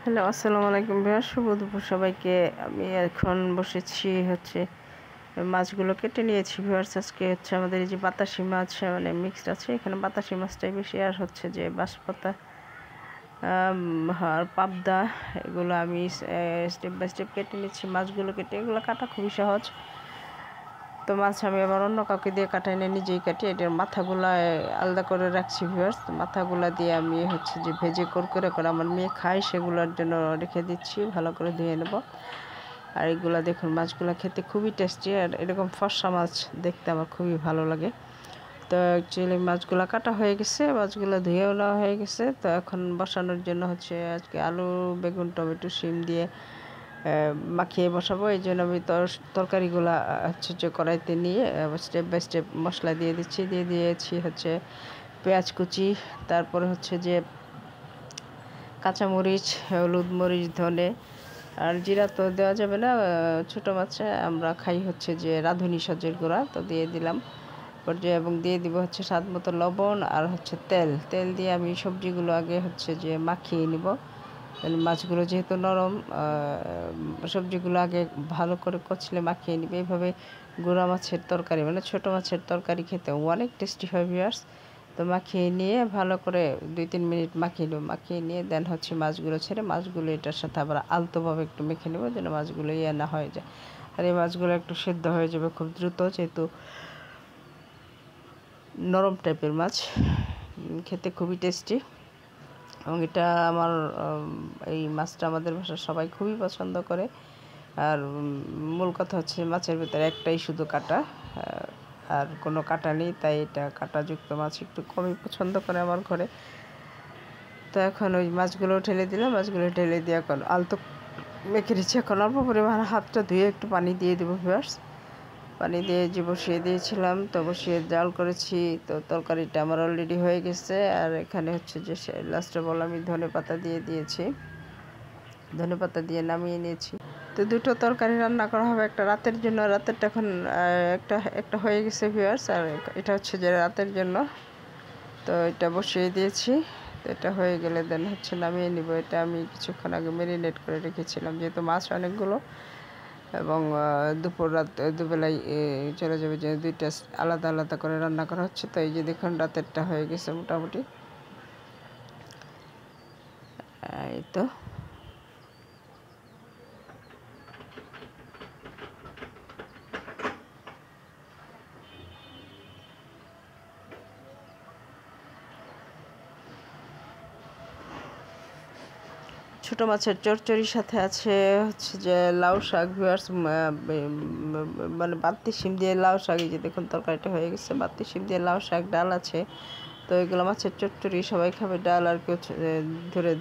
Hello, আসসালামু আলাইকুম viewers, শুভ দুপুর সবাইকে। আমি এখন বসেছি মাছগুলো কেটে নিয়েছি ভিউয়ার্স। আজকে আমাদের এই যে বাতাসি মাছ মানে মিক্সড আছে, এখানে বাতাসি মাছটাই বেশি, আর যে বাঁশপাতা আর পাবদা, এগুলো আমি স্টেপ বাই স্টেপ কেটে নিচ্ছি। মাছগুলো কেটে এগুলো কাটা খুবই সহজ। তো মাছ আমি আবার অন্য কাউকে দিয়ে কাটাই না, নিজেই কাটি। এটার মাথাগুলা আলাদা করে রাখছি ভিউয়ার্স। মাথাগুলা দিয়ে আমি যে ভেজে করে আমার মেয়ে খায়, সেগুলোর জন্য রেখে দিচ্ছি। ভালো করে ধুয়ে নেব। আর এগুলা দেখুন, মাছগুলো খেতে খুবই টেস্টি, আর এরকম ফর্সা মাছ দেখতে আমার খুবই ভালো লাগে। তো অ্যাকচুয়ালি মাছগুলো কাটা হয়ে গেছে, মাছগুলো ধুয়েও নেওয়া হয়ে গেছে। তো এখন বসানোর জন্য আজকে আলু, বেগুন, টমেটো, শিম দিয়ে মাখিয়ে বসাবো। এই জন্য আমি তরকারিগুলো যে কড়াইতে নিয়ে স্টেপ বাই স্টেপ মশলা দিয়ে দিয়েছি পেঁয়াজ কুচি, তারপরে যে কাঁচামরিচ, হলুদ, মরিচ, ধনে আর জিরা তো দেওয়া যাবে না, ছোটো মাছে আমরা খাই যে রাঁধুনি সজের গুঁড়া, তো দিয়ে দিলাম পর্যায়ে, এবং দিয়ে দিব স্বাদ মতো লবণ আর তেল দিয়ে আমি সবজিগুলো আগে যে মাখিয়ে নিব। মাছগুলো যেহেতু নরম, সবজিগুলো আগে ভালো করে কচলে মাখিয়ে নিবে। এইভাবে গুঁড়া মাছের তরকারি মানে ছোটো মাছের তরকারি খেতে অনেক টেস্টি হয় ভিউয়ার্স। তো মাখিয়ে নিয়ে ভালো করে 2-3 মিনিট মাখিয়ে নিয়ে দেন মাছগুলো ছেড়ে মাছগুলো এটার সাথে আবার আলতোভাবে একটু মেখে নেব, যেন মাছগুলো না হয়ে যায়। আর এই মাছগুলো একটু সেদ্ধ হয়ে যাবে খুব দ্রুত, যেহেতু নরম টাইপের মাছ, খেতে খুবই টেস্টি। এবং এটা এই মাছটা আমাদের বাসার সবাই খুবই পছন্দ করে। আর মূল কথা মাছের ভেতরে একটাই শুধু কাটা, আর কোনো কাটা নেই, তাই এটা কাটাযুক্ত মাছ একটু কমই পছন্দ করে আমার ঘরে। তো এখন ওই মাছগুলো ঢেলে দিলাম, মাছগুলো ঢেলে দিয়ে এখন আলতো মেখে দিচ্ছি। এখন অল্প পরিমাণে হাতটা ধুয়ে একটু পানি দিয়ে দেবো ভিউয়ার্স। পানি দিয়ে বসিয়ে দিয়েছিলাম, তো বসিয়ে জাল করেছি। তো তরকারিটা আমার অলরেডি হয়ে গেছে। আর এখানে যে লাস্টে বললাম আমি ধনে পাতা দিয়ে দিয়েছি, ধনে পাতা দিয়ে নামিয়ে নিয়েছি। তো দুটো তরকারি রান্না করা হবে, একটা রাতের জন্য, রাতেরটা এখন একটা হয়ে গেছে ভিউয়ার্স, আর এটা যে রাতের জন্য। তো এটা বসিয়ে দিয়েছি। তো এটা হয়ে গেলে দেন নামিয়ে নিব। এটা আমি কিছুক্ষণ আগে ম্যারিনেট করে রেখেছিলাম, যেহেতু মাছ অনেকগুলো, এবং দুবেলায় চলে যাবে, যে দুইটা আলাদা আলাদা করে রান্না করা হচ্ছে। তো এই যে দেখুন, রাতেরটা হয়ে গেছে মোটামুটি। এই তো ছোটো মাছের চচ্চড়ির সাথে আছে যে লাউ শাক ভিউয়ার্স, মানে বাত্তি শিম দিয়ে লাউ শাক। এই যে দেখুন, তরকারিটা হয়ে গেছে। বাত্তি শিম দিয়ে লাউ শাক, ডাল আছে। তো এগুলো মাছের চচ্চড়ি সবাই খাবে, ডাল আর কেউ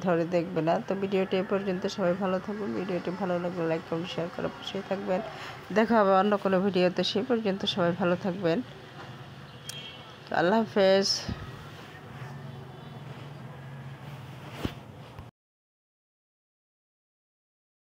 ধরে দেখবে না। তো ভিডিওটি এ পর্যন্ত, সবাই ভালো থাকবেন। ভিডিওটি ভালো লাগলে লাইক, কমেন্ট, শেয়ার করে পাশে থাকবেন। দেখা হবে অন্য কোনো ভিডিওতে, সেই পর্যন্ত সবাই ভালো থাকবেন। তো আল্লাহ হাফেজ।